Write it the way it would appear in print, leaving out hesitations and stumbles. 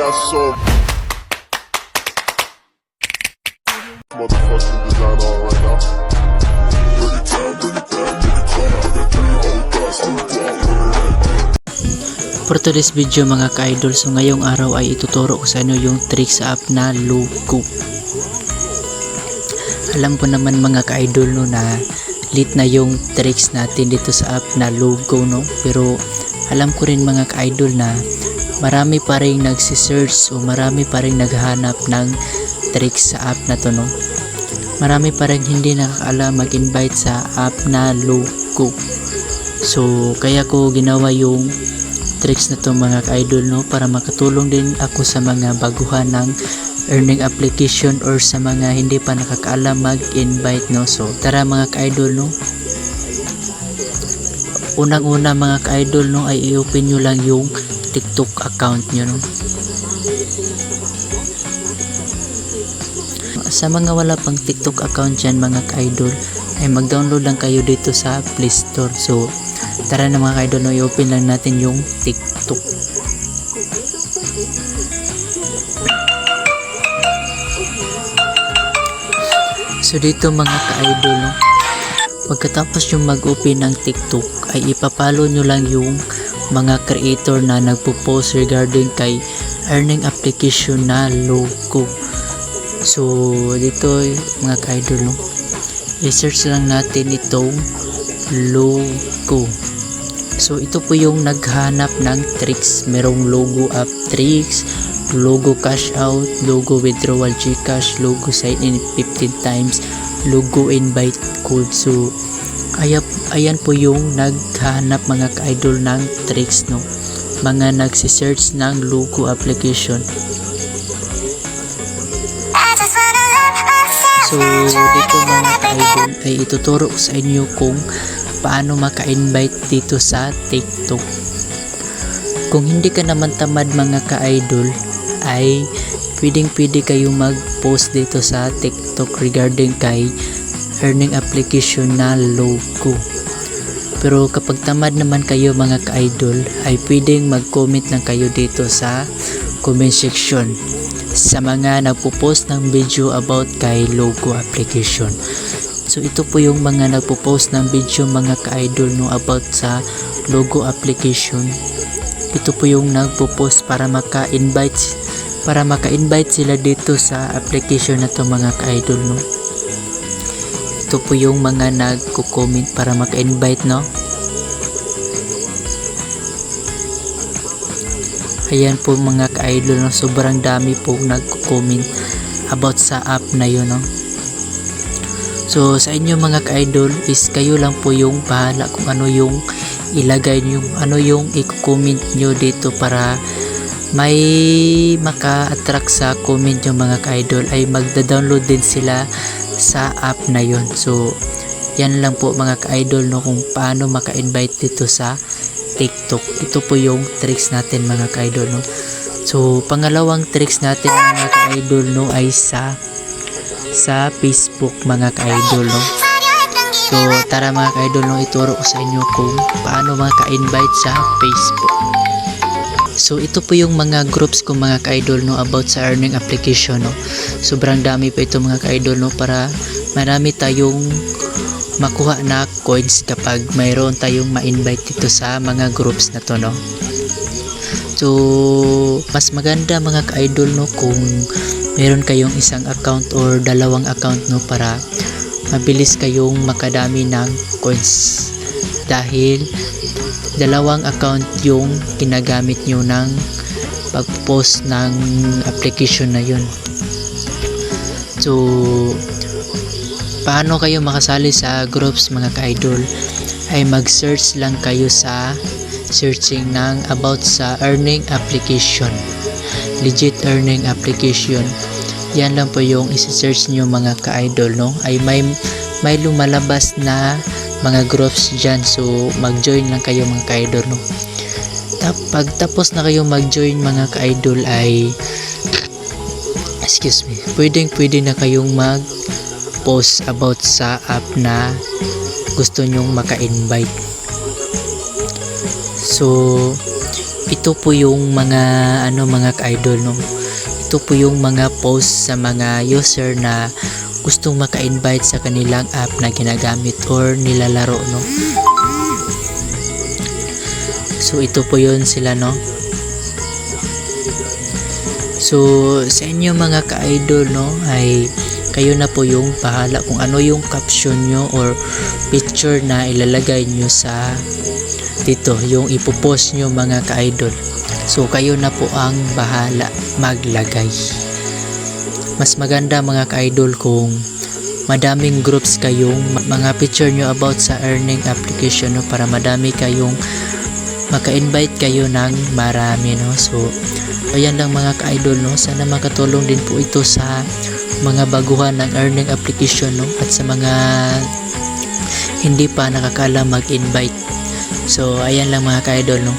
got so motherfucking design on right now. Bring it down, bring it down, bring it down. I got 3 old guys to For today's video mga ka-idol, so ngayong araw ay ituturo ko sa inyo yung trick sa app na Logo. Alam ko naman mga ka-idol no na lit na yung tricks natin dito sa app na Logo no, pero alam ko rin mga ka-idol na marami pa rin nagsisearch o marami pa rin naghahanap ng tricks sa app na to no. Marami pa rin hindi nakakaalam mag-invite sa app na Logo. So kaya ko ginawa yung tricks na to mga ka-idol no, para makatulong din ako sa mga baguhan ng earning application or sa mga hindi pa nakakaalam mag-invite no. So tara mga ka-idol no, unang-una mga ka-idol no ay i-open nyo lang yung TikTok account nyo no. Sa mga wala pang TikTok account dyan mga ka-idol ay mag-download lang kayo dito sa Play Store. So tara na mga ka-idol no, i-open lang natin yung TikTok. So dito mga ka-idol no, pagkatapos yung mag-open ng TikTok ay ipapalo nyo lang yung mga creator na nagpo-post regarding kay earning application na Logo. So dito mga ka-idol no, i-search lang natin itong Logo. So ito po yung naghanap ng tricks. Merong Logo app tricks, Logo cash out, Logo withdrawal Gcash, Logo sign in 15 times, Logo invite code. So ayan po yung naghanap mga ka-idol ng tricks no, mga nagsisearch ng Logo application. So dito mga ka-idol ay ituturo ko sa inyo kung paano maka-invite dito sa TikTok. Kung hindi ka naman tamad mga ka-idol ay pwede kayong mag-post dito sa TikTok regarding kay earning application na Logo. Pero kapag tamad naman kayo mga ka-idol ay pwedeng mag-comment lang kayo dito sa comment section sa mga nagpo-post ng video about kay Logo application. So ito po yung mga nagpo-post ng video mga ka-idol no about sa Logo application. Ito po yung nagpo-post para maka-invite sila dito sa application na to mga ka-idol no. Ito po yung mga nagko-comment para maka-invite no. Ayan po mga ka-idol no, sobrang dami po nagko-comment about sa app na yun no. So sa inyo mga ka-idol is kayo lang po yung bahala kung ano yung ilagay nyo, ano yung i-comment nyo dito para may maka-attract sa comment nyo mga ka-idol ay magda-download din sila sa app na yun. So yan lang po mga ka-idol no, kung paano maka-invite dito sa TikTok. Ito po yung tricks natin mga ka-idol no. So pangalawang tricks natin mga ka-idol no ay sa Facebook mga ka-idol no. So tara mga ka-idol no, ituro ko sa inyo kung paano maka-invite sa Facebook. So ito po yung mga groups ko mga ka-idol no about sa earning application no. Sobrang dami pa ito mga ka-idol no, para marami tayong makuha na coins kapag mayroon tayong ma-invite dito sa mga groups na to no. So mas maganda mga ka-idol no kung meron kayong isang account or dalawang account no, para mabilis kayong makadami ng coins dahil dalawang account yung ginagamit nyo ng pag-post ng application na yun. So paano kayo makasali sa groups mga ka-idol ay mag-search lang kayo sa searching ng about sa earning application, legit earning application. Yan lang po yung isi-search nyo mga ka-idol no, ay may lumalabas na mga groups dyan. So mag-join lang kayo mga ka-idol no. Pag tapos na kayo mag-join mga ka-idol ay pwede na kayong mag-post about sa app na gusto nyong maka-invite. So So ito po yung mga mga ka-idol, no. Ito po yung mga post sa mga user na gustong maka-invite sa kanilang app na ginagamit or nilalaro, no. So ito po yun sila, no. So sa inyo mga ka-idol, no, ay kayo na po yung bahala kung ano yung caption nyo or picture na ilalagay nyo sa dito, yung ipopost nyo mga ka-idol. So kayo na po ang bahala maglagay. Mas maganda mga ka-idol kung madaming groups kayong mga picture nyo about sa earning application, no, para madami kayong maka-invite kayo ng marami, no. So ayan lang mga ka-idol, no, sana makatulong din po ito sa mga baguhan ng earning application, no, at sa mga hindi pa nakakaalam mag-invite. So ayan lang mga ka-idol, no.